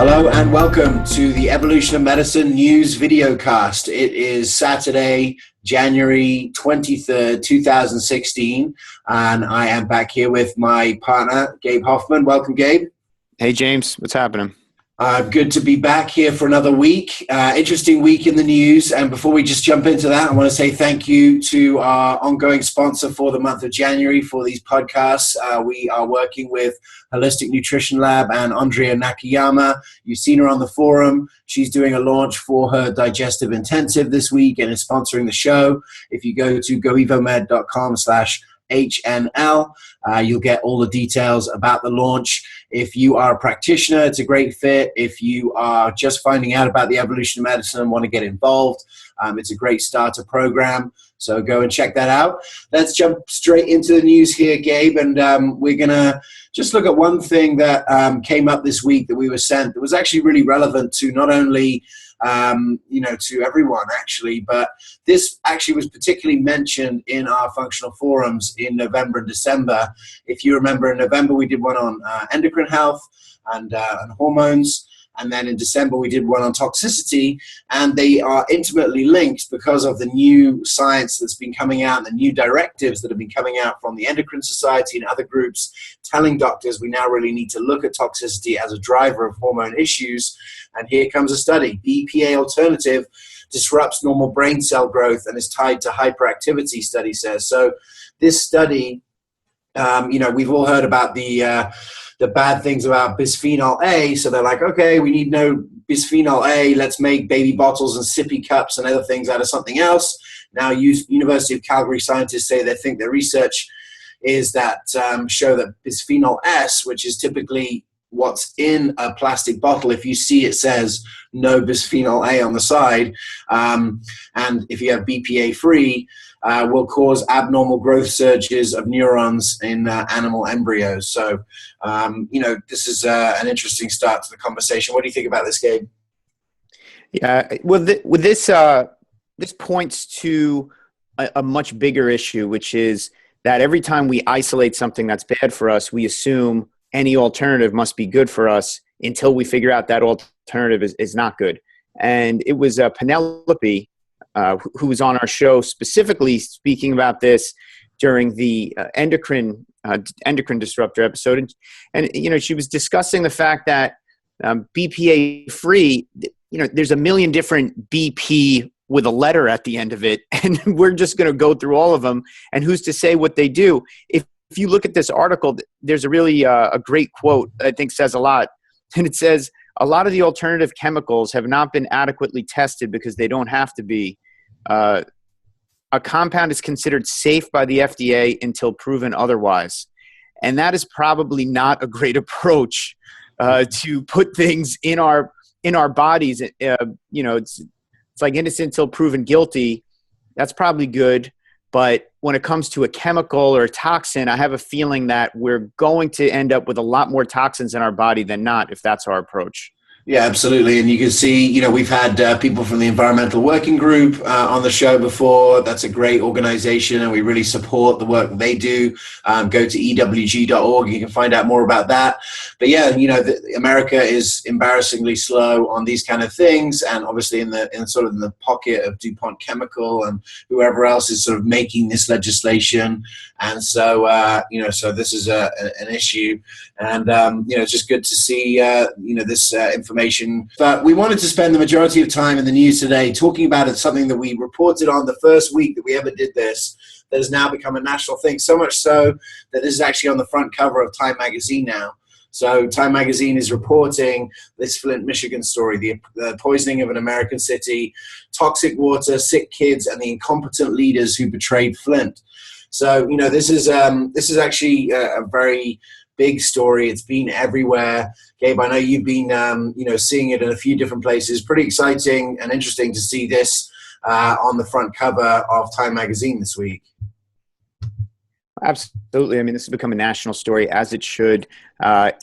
Hello and welcome to the Evolution of Medicine News Videocast. It is Saturday, January 23rd, 2016, and I am back here with my partner, Gabe Hoffman. Welcome, Gabe. Hey, James. What's happening? Good to be back here for another week. Interesting week in the news. And before we just jump into that, I want to say thank you to our ongoing sponsor for the month of January for these podcasts. We are working with Holistic Nutrition Lab and Andrea Nakayama. You've seen her on the forum. She's doing a launch for her digestive intensive this week and is sponsoring the show. If you go to goevomed.com/HNL. You'll get all the details about the launch. If you are a practitioner, it's a great fit. If you are just finding out about the evolution of medicine and want to get involved, it's a great starter program. So go and check that out. Let's jump straight into the news here, Gabe. And we're going to just look at one thing that came up this week that we were sent that was actually really relevant to not only to everyone actually, but this actually was particularly mentioned in our functional forums in November and December. If you remember, in November we did one on endocrine health and hormones, and then in December we did one on toxicity, and they are intimately linked because of the new science that's been coming out and the new directives that have been coming out from the Endocrine Society and other groups telling doctors we now really need to look at toxicity as a driver of hormone issues. And here comes a study. BPA alternative disrupts normal brain cell growth and is tied to hyperactivity, study says. So this study, we've all heard about the bad things about bisphenol A. So they're like, okay, we need no bisphenol A. Let's make baby bottles and sippy cups and other things out of something else. Now, University of Calgary scientists say they think their research is that show that bisphenol S, which is typically what's in a plastic bottle, if you see it says no bisphenol A on the side, and if you have BPA free, will cause abnormal growth surges of neurons in animal embryos. So, this is an interesting start to the conversation. What do you think about this, Gabe? Yeah, well, this points to a much bigger issue, which is that every time we isolate something that's bad for us, we assume any alternative must be good for us until we figure out that alternative is not good. And it was Penelope who was on our show specifically speaking about this during the endocrine disruptor episode. And she was discussing the fact that BPA free, there's a million different BP with a letter at the end of it. And we're just going to go through all of them. And who's to say what they do? If you look at this article, there's a really a great quote that I think says a lot. And it says, a lot of the alternative chemicals have not been adequately tested because they don't have to be. A compound is considered safe by the FDA until proven otherwise. And that is probably not a great approach to put things in our bodies. It's like innocent until proven guilty. That's probably good. But when it comes to a chemical or a toxin, I have a feeling that we're going to end up with a lot more toxins in our body than not if that's our approach. Yeah, absolutely. And you can see, we've had people from the Environmental Working Group on the show before. That's a great organization, and we really support the work that they do. Go to ewg.org. You can find out more about that. But yeah, America is embarrassingly slow on these kind of things. And obviously in the pocket of DuPont Chemical and whoever else is sort of making this legislation. And so, so this is an issue. And, it's just good to see, this information. But we wanted to spend the majority of time in the news today talking about it, something that we reported on the first week that we ever did this, that has now become a national thing, so much so that this is actually on the front cover of Time magazine now. So Time magazine is reporting this Flint, Michigan story, the poisoning of an American city, toxic water, sick kids, and the incompetent leaders who betrayed Flint. So, this is actually a very big story. It's been everywhere. Gabe, I know you've been, seeing it in a few different places. Pretty exciting and interesting to see this on the front cover of Time magazine this week. Absolutely. I mean, this has become a national story, as it should. And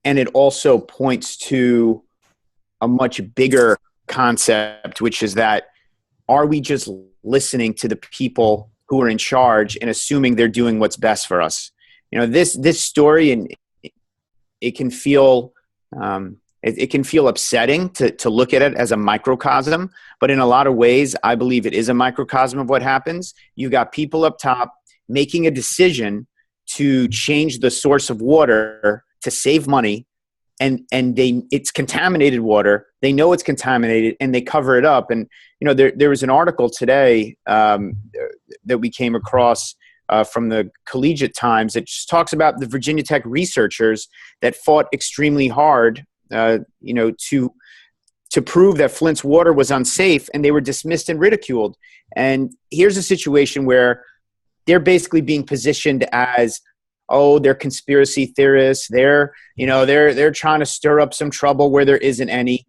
it also points to a much bigger concept, which is that, are we just listening to the people who are in charge and assuming they're doing what's best for us? This story, and it can feel It can feel upsetting to look at it as a microcosm, but in a lot of ways, I believe it is a microcosm of what happens. You got people up top making a decision to change the source of water to save money, and it's contaminated water. They know it's contaminated, and they cover it up. And there was an article today that we came across from the Collegiate Times that just talks about the Virginia Tech researchers that fought extremely hard, to prove that Flint's water was unsafe, and they were dismissed and ridiculed. And here's a situation where they're basically being positioned as, oh, they're conspiracy theorists. They're trying to stir up some trouble where there isn't any.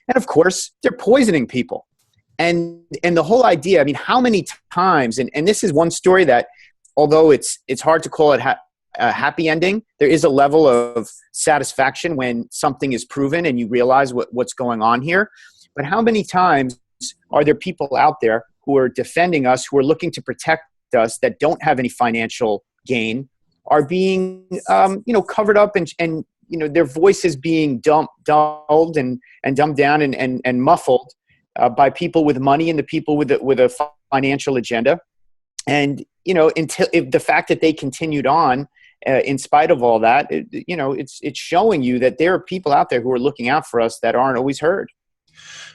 And of course, they're poisoning people. And the whole idea, I mean, how many times, and this is one story that, although it's hard to call it a happy ending, there is a level of satisfaction when something is proven and you realize what's going on here. But how many times are there people out there who are defending us, who are looking to protect us, that don't have any financial gain, are being covered up and their voices being dulled and dumbed down and muffled by people with money and the people with a financial agenda. And until the fact that they continued on in spite of all that, it's showing you that there are people out there who are looking out for us that aren't always heard.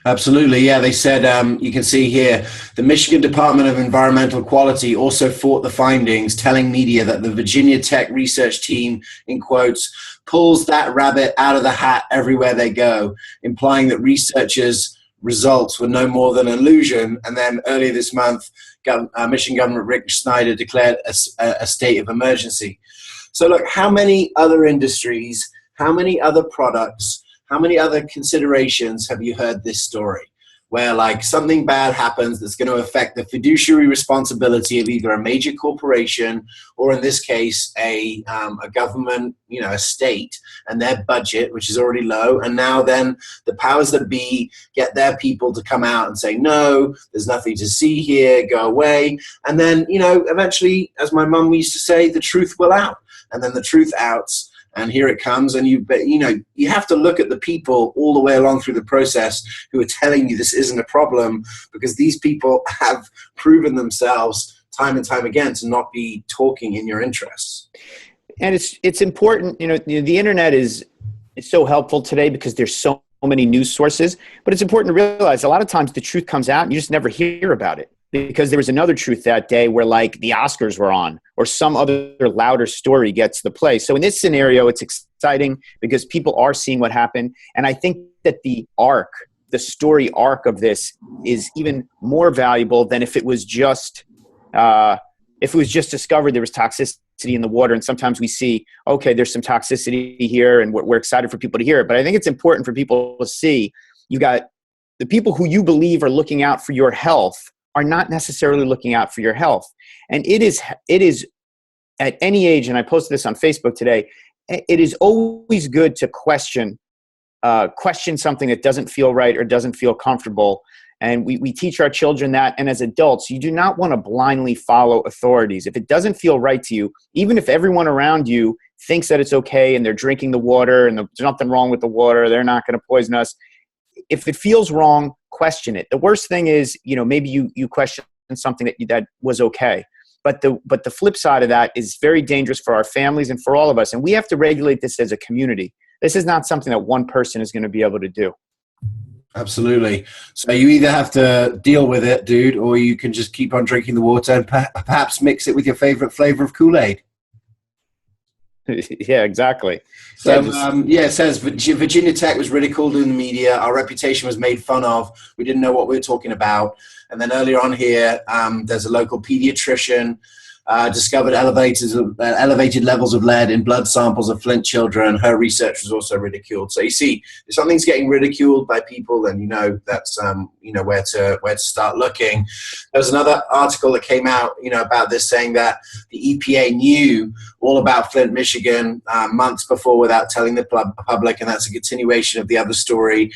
Absolutely. Yeah, they said, you can see here, the Michigan Department of Environmental Quality also fought the findings, telling media that the Virginia Tech research team, in quotes, pulls that rabbit out of the hat everywhere they go, implying that researchers' results were no more than an illusion. And then earlier this month, Michigan Governor Rick Snyder declared a state of emergency. So look, how many other industries, how many other products, how many other considerations have you heard this story where like something bad happens that's going to affect the fiduciary responsibility of either a major corporation or in this case a government, a state, and their budget, which is already low. And now then the powers that be get their people to come out and say, no, there's nothing to see here, go away. And then, eventually, as my mum used to say, the truth will out. And then the truth outs. And here it comes, and you have to look at the people all the way along through the process who are telling you this isn't a problem, because these people have proven themselves time and time again to not be talking in your interests. And it's important, the internet is so helpful today because there's so many news sources, but it's important to realize a lot of times the truth comes out and you just never hear about it. Because there was another truth that day where like the Oscars were on or some other louder story gets the play. So in this scenario, it's exciting because people are seeing what happened. And I think that the story arc of this is even more valuable than if it was just discovered there was toxicity in the water. And sometimes we see, okay, there's some toxicity here and we're excited for people to hear it. But I think it's important for people to see you got the people who you believe are looking out for your health are not necessarily looking out for your health. And it is at any age, and I posted this on Facebook today, it is always good to question something that doesn't feel right or doesn't feel comfortable. And we teach our children that. And as adults, you do not want to blindly follow authorities. If it doesn't feel right to you, even if everyone around you thinks that it's okay and they're drinking the water and there's nothing wrong with the water, they're not going to poison us. If it feels wrong, question it. The worst thing is, maybe you question something that was okay. But the flip side of that is very dangerous for our families and for all of us. And we have to regulate this as a community. This is not something that one person is going to be able to do. Absolutely. So you either have to deal with it, dude, or you can just keep on drinking the water and perhaps mix it with your favorite flavor of Kool-Aid. Yeah, exactly. So, it says Virginia Tech was ridiculed in the media. Our reputation was made fun of. We didn't know what we were talking about. And then earlier on here, there's a local pediatrician discovered elevated levels of lead in blood samples of Flint children. Her research was also ridiculed. So you see, if something's getting ridiculed by people, then that's where to start looking. There was another article that came out about this, saying that the EPA knew all about Flint, Michigan months before without telling the public, and that's a continuation of the other story.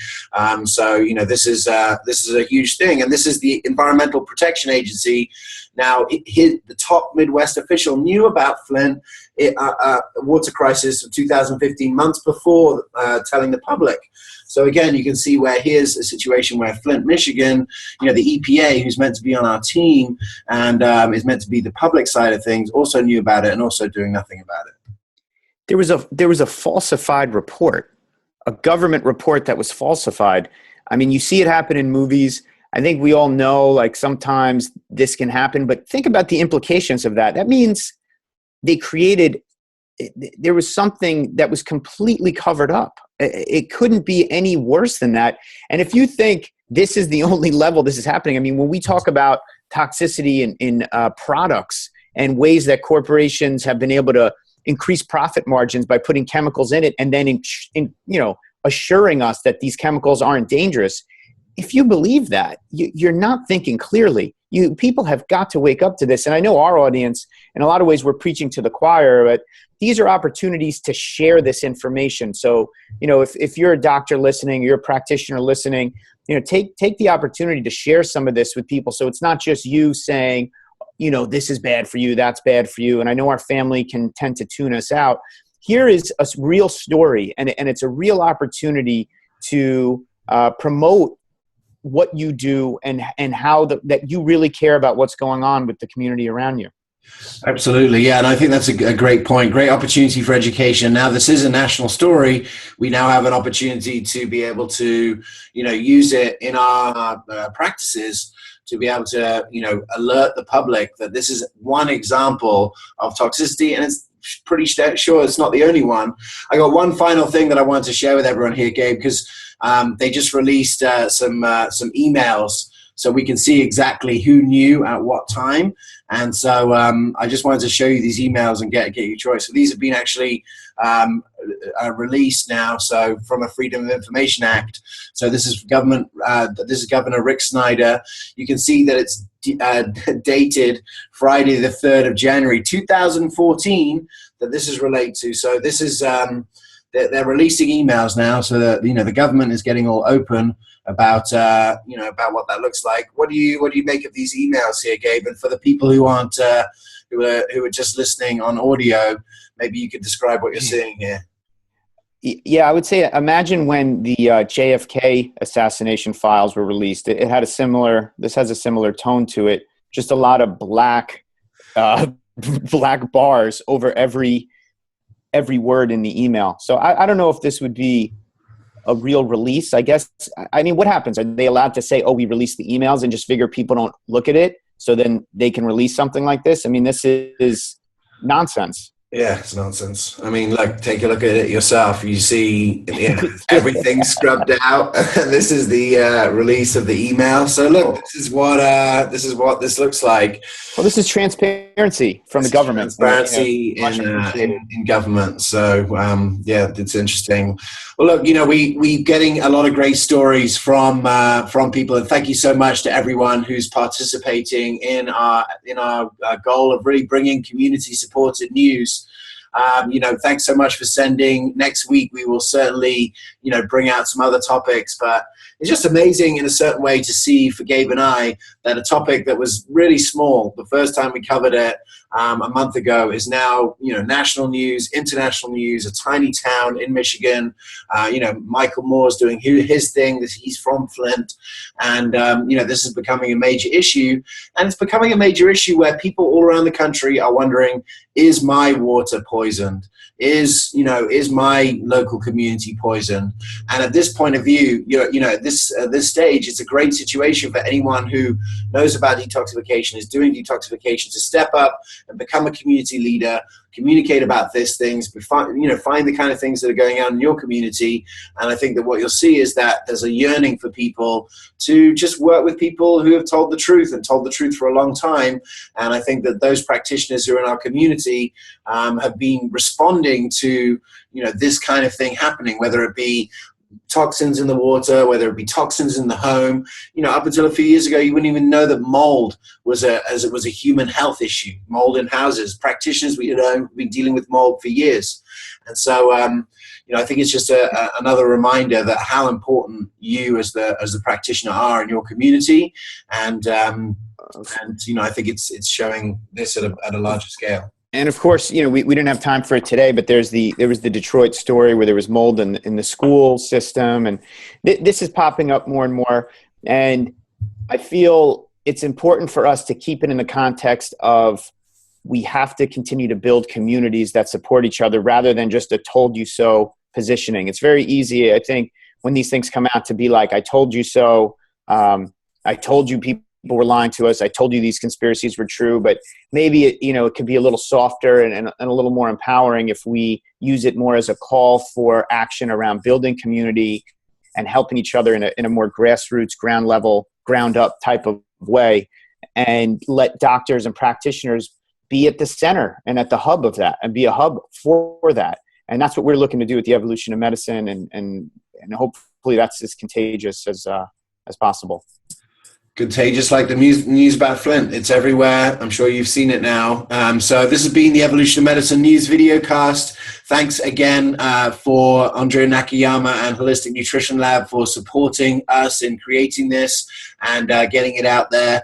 So this is a huge thing, and this is the Environmental Protection Agency Now, the top Midwest official knew about Flint water crisis of 2015, months before telling the public. So again, you can see where here's a situation where Flint, Michigan, the EPA, who's meant to be on our team and is meant to be the public side of things, also knew about it and also doing nothing about it. There was a falsified report, a government report that was falsified. I mean, you see it happen in movies. I think we all know, like, sometimes this can happen, but think about the implications of that. That means there was something that was completely covered up. It couldn't be any worse than that. And if you think this is the only level this is happening, I mean, when we talk about toxicity in products and ways that corporations have been able to increase profit margins by putting chemicals in it and then assuring us that these chemicals aren't dangerous, if you believe that, you're not thinking clearly. People have got to wake up to this. And I know our audience, in a lot of ways, we're preaching to the choir, but these are opportunities to share this information. So, if you're a doctor listening, you're a practitioner listening, take the opportunity to share some of this with people. So it's not just you saying, this is bad for you, that's bad for you. And I know our family can tend to tune us out. Here is a real story, and it's a real opportunity to promote what you do and how that you really care about what's going on with the community around you. Absolutely. Yeah. And I think that's a great point. Great opportunity for education. Now, this is a national story. We now have an opportunity to be able to, use it in our practices to be able to, alert the public that this is one example of toxicity, and it's pretty sure it's not the only one. I got one final thing that I wanted to share with everyone here, Gabe, because they just released some emails so we can see exactly who knew at what time. And so I just wanted to show you these emails and get your choice. So these have been actually released now, so from a Freedom of Information Act. So this is government. This is Governor Rick Snyder. You can see that it's dated Friday, the 3rd of January, 2014. That this is related to. So this is they're releasing emails now, so that the government is getting all open about about what that looks like. What do you make of these emails here, Gabe? And for the people who aren't who are just listening on audio, maybe you could describe what you're seeing here. Yeah, I would say, imagine when the JFK assassination files were released. It had this has a similar tone to it. Just a lot of black bars over every word in the email. So I don't know if this would be a real release. I guess, I mean, what happens? Are they allowed to say, oh, we released the emails, and just figure people don't look at it, so then they can release something like this? I mean, this is nonsense. Yeah, it's nonsense. I mean, take a look at it yourself. You see everything scrubbed out. This is the release of the email. So look, this is what this looks like. Well, this is transparency from the government. Transparency in government. So it's interesting. Well, look, we getting a lot of great stories from people, and thank you so much to everyone who's participating in our goal of really bringing community supported news. Thanks so much for sending. Next week we will certainly bring out some other topics, but it's just amazing in a certain way to see for Gabe and I that a topic that was really small the first time we covered it a month ago is now national news, international news, a tiny town in Michigan. Michael Moore's doing his thing. He's from Flint, and this is becoming a major issue, and it's becoming a major issue where people all around the country are wondering, is my water poisoned? Is my local community poisoned? And at this point of view, at this stage, it's a great situation for anyone who knows about detoxification, is doing detoxification, to step up and become a community leader, communicate about these things, find the kind of things that are going on in your community. And I think that what you'll see is that there's a yearning for people to just work with people who have told the truth for a long time. And I think that those practitioners who are in our community have been responding to this kind of thing happening, whether it be toxins in the water, whether it be toxins in the home. Up until a few years ago, you wouldn't even know that mold was a human health issue. Mold in houses. Practitioners we had been dealing with mold for years, and so I think it's just another reminder that how important you as the practitioner are in your community, and And, I think it's showing this at a larger scale. And of course, we didn't have time for it today, but there was the Detroit story where there was mold in the school system, and this is popping up more and more. And I feel it's important for us to keep it in the context of we have to continue to build communities that support each other rather than just a told you so positioning. It's very easy, I think, when these things come out to be like, I told you so. I told you people were lying to us. I told you these conspiracies were true, but maybe it could be a little softer and a little more empowering if we use it more as a call for action around building community and helping each other in a more grassroots, ground level, ground up type of way, and let doctors and practitioners be at the center and at the hub of that and be a hub for that. And that's what we're looking to do with the evolution of medicine. And hopefully that's as contagious as possible. Contagious like the news about Flint. It's everywhere. I'm sure you've seen it now. So this has been the Evolution of Medicine News Videocast. Thanks again for Andrea Nakayama and Holistic Nutrition Lab for supporting us in creating this and getting it out there.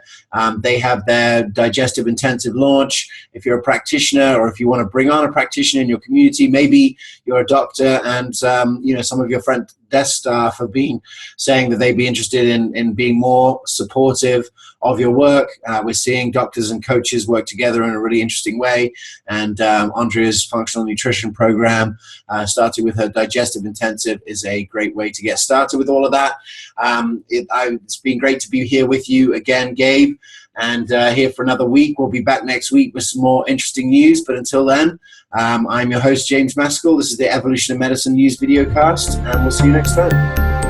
They have their digestive intensive launch. If you're a practitioner or if you want to bring on a practitioner in your community, maybe you're a doctor and some of your front desk staff have been saying that they'd be interested in being more supportive of your work. We're seeing doctors and coaches work together in a really interesting way. And Andrea's functional nutrition program, starting with her digestive intensive, is a great way to get started with all of that. It's been great to be here with you again, Gabe, and here for another week. We'll be back next week with some more interesting news. But until then, I'm your host, James Maskell. This is the Evolution of Medicine News Videocast, and we'll see you next time.